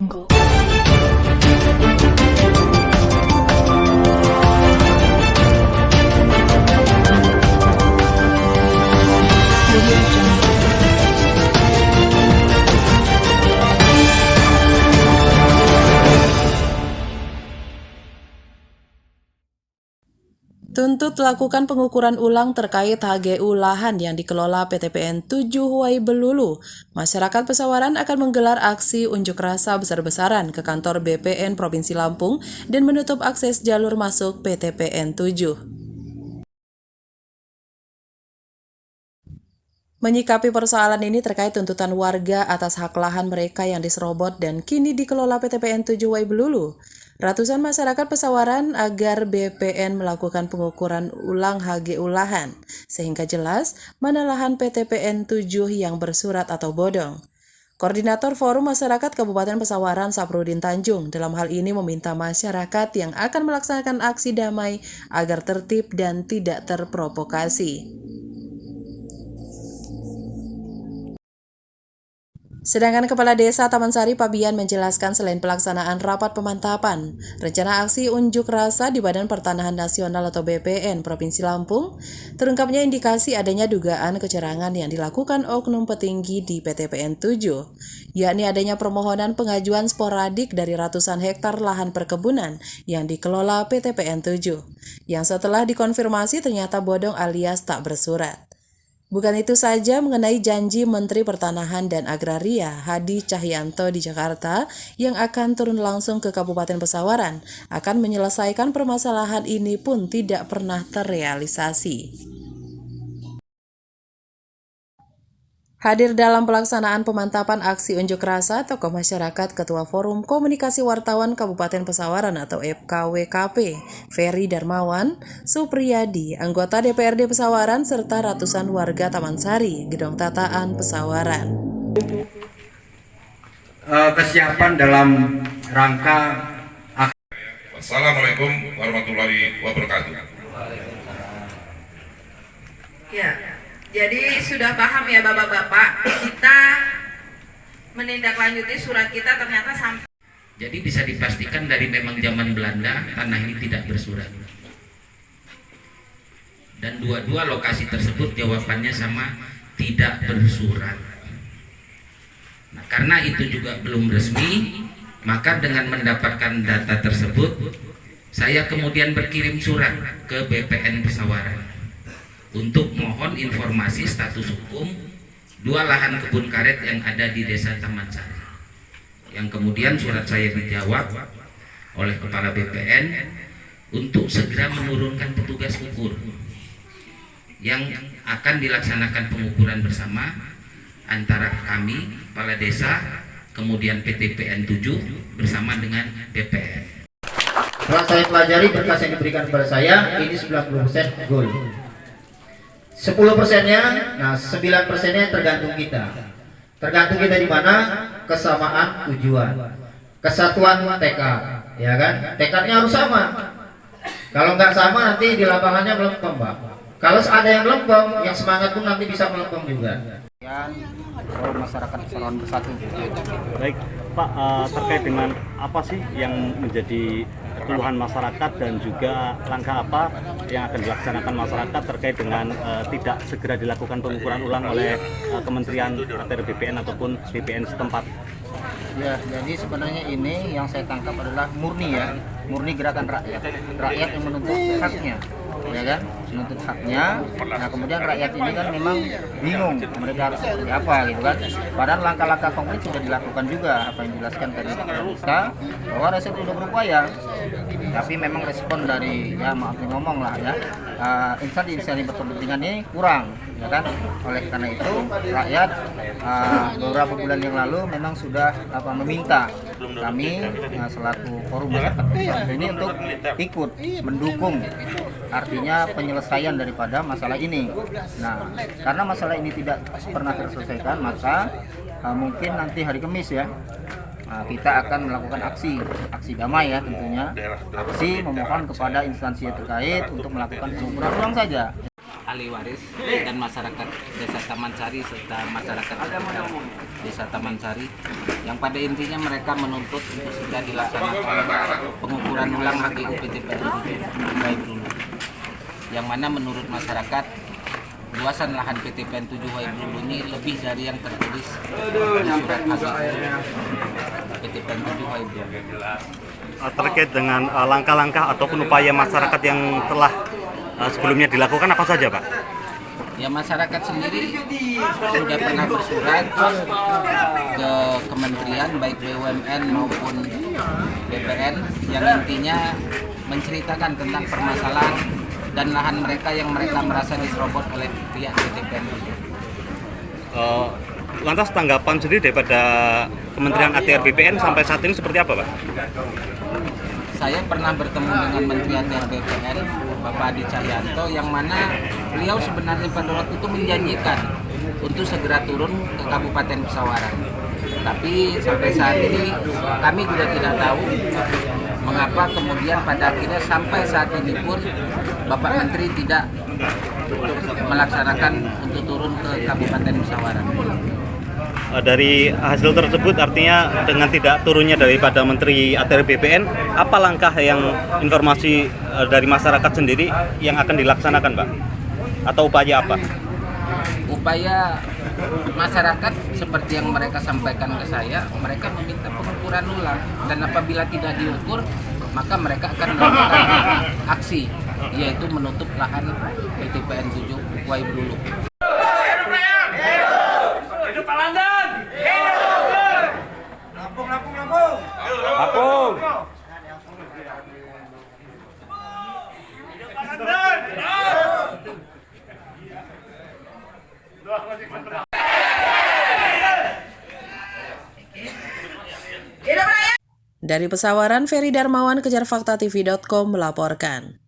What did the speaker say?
Go. Tuntut lakukan pengukuran ulang terkait HGU lahan yang dikelola PTPN 7 Huai Belulu. Masyarakat Pesawaran akan menggelar aksi unjuk rasa besar-besaran ke kantor BPN Provinsi Lampung dan menutup akses jalur masuk PTPN 7. Menyikapi persoalan ini terkait tuntutan warga atas hak lahan mereka yang diserobot dan kini dikelola PTPN 7 Huai Belulu. Ratusan masyarakat Pesawaran agar BPN melakukan pengukuran ulang HGU lahan, sehingga jelas mana lahan PTPN 7 yang bersurat atau bodong. Koordinator Forum Masyarakat Kabupaten Pesawaran Saprudin Tanjung dalam hal ini meminta masyarakat yang akan melaksanakan aksi damai agar tertib dan tidak terprovokasi. Sedangkan Kepala Desa Taman Sari Pabian menjelaskan selain pelaksanaan rapat pemantapan, rencana aksi unjuk rasa di Badan Pertanahan Nasional atau BPN Provinsi Lampung, terungkapnya indikasi adanya dugaan kecurangan yang dilakukan oknum petinggi di PTPN 7, yakni adanya permohonan pengajuan sporadik dari ratusan hektar lahan perkebunan yang dikelola PTPN 7, yang setelah dikonfirmasi ternyata bodong alias tak bersurat. Bukan itu saja mengenai janji Menteri Pertanahan dan Agraria Hadi Cahyanto di Jakarta yang akan turun langsung ke Kabupaten Pesawaran akan menyelesaikan permasalahan ini pun tidak pernah terrealisasi. Hadir dalam pelaksanaan pemantapan aksi unjuk rasa tokoh masyarakat Ketua Forum Komunikasi Wartawan Kabupaten Pesawaran atau FKWKP, Ferry Darmawan, Supriyadi, anggota DPRD Pesawaran serta ratusan warga Taman Sari, Gedong Tataan, Pesawaran. Kesiapan dalam rangka Assalamualaikum warahmatullahi wabarakatuh. Ya. Jadi sudah paham ya Bapak-Bapak, kita menindaklanjuti surat kita ternyata sampai. Jadi bisa dipastikan dari memang zaman Belanda tanah ini tidak bersurat. Dan dua-dua lokasi tersebut jawabannya sama, tidak bersurat. Nah, karena itu juga belum resmi, maka dengan mendapatkan data tersebut, saya kemudian berkirim surat ke BPN Pesawaran untuk mohon informasi status hukum dua lahan kebun karet yang ada di Desa Taman Sari. Yang kemudian surat saya dijawab oleh Kepala BPN untuk segera menurunkan petugas ukur yang akan dilaksanakan pengukuran bersama antara kami, Kepala Desa, kemudian PTPN 7 bersama dengan BPN. setelah saya pelajari berkas yang diberikan kepada saya, ini 90% goal. 10%-nya, nah 9%-nya tergantung kita. Tergantung kita di mana? Kesamaan tujuan, kesatuan tekad, ya kan? Tekadnya harus sama. Kalau nggak sama nanti di lapangannya melempem, Pak. Kalau ada yang melempem, yang semangat pun nanti bisa melempem juga. Forum Masyarakat Pesawaran Bersatu. Baik, Pak, terkait dengan apa sih yang menjadi keluhan masyarakat dan juga langkah apa yang akan dilaksanakan masyarakat terkait dengan tidak segera dilakukan pengukuran ulang oleh Kementerian atau BPN ataupun BPN setempat? Ya, jadi sebenarnya ini yang saya tangkap adalah murni gerakan rakyat yang menuntut haknya, ya kan, menuntut haknya. Nah kemudian rakyat ini kan memang bingung mereka harus seperti apa gitu kan. Padahal langkah-langkah konkret sudah dilakukan juga, apa yang dijelaskan tadi kita bahwa Resep sudah berupaya, tapi memang respon dari maaf ngomong lah ya, instansi berkepentingan ini kurang, ya kan. Oleh karena itu rakyat beberapa bulan yang lalu memang sudah meminta kami selaku forum masyarakat ini untuk ikut mendukung, artinya penyelesaian daripada masalah ini. Nah, karena masalah ini tidak pernah terselesaikan, maka mungkin nanti hari Kamis ya kita akan melakukan aksi damai ya tentunya, aksi memohon kepada instansi terkait untuk melakukan pengukuran ulang saja. ahli waris dan masyarakat Desa Taman Sari serta masyarakat sekitar Desa Taman Sari yang pada intinya mereka menuntut untuk segera dilaksanakan pengukuran ulang HGU PTPN 7 baik dulu, yang mana menurut masyarakat luasan lahan PTPN 7 Waibulu ini lebih dari yang tertulis di surat HGU PTPN 7 Waibulu. Terkait dengan langkah-langkah ataupun upaya masyarakat yang telah sebelumnya dilakukan apa saja, Pak? Ya, masyarakat sendiri sudah pernah bersurat ke kementerian baik BUMN maupun BPN yang intinya menceritakan tentang permasalahan dan lahan mereka yang mereka merasa diserobot oleh pihak PTPN. Lantas tanggapan sendiri daripada Kementerian ATR BPN sampai saat ini seperti apa, Pak? Saya pernah bertemu dengan Menteri ATR BPN, Bapak Adi Cahyanto, yang mana beliau sebenarnya pada waktu itu menjanjikan untuk segera turun ke Kabupaten Pesawaran. Tapi sampai saat ini kami juga tidak tahu mengapa kemudian pada akhirnya sampai saat ini pun Bapak Menteri tidak melaksanakan untuk turun ke Kabupaten Pesawaran. Dari hasil tersebut artinya dengan tidak turunnya daripada Menteri ATR BPN, apa langkah yang informasi dari masyarakat sendiri yang akan dilaksanakan, Pak? Atau upaya apa? Upaya masyarakat seperti yang mereka sampaikan ke saya, mereka meminta pengukuran ulang, dan apabila tidak diukur maka mereka akan melakukan aksi, yaitu menutup lahan PTPN 7 Waibulu. Dari Pesawaran, Ferry Darmawan, KejarFakta TV.com melaporkan.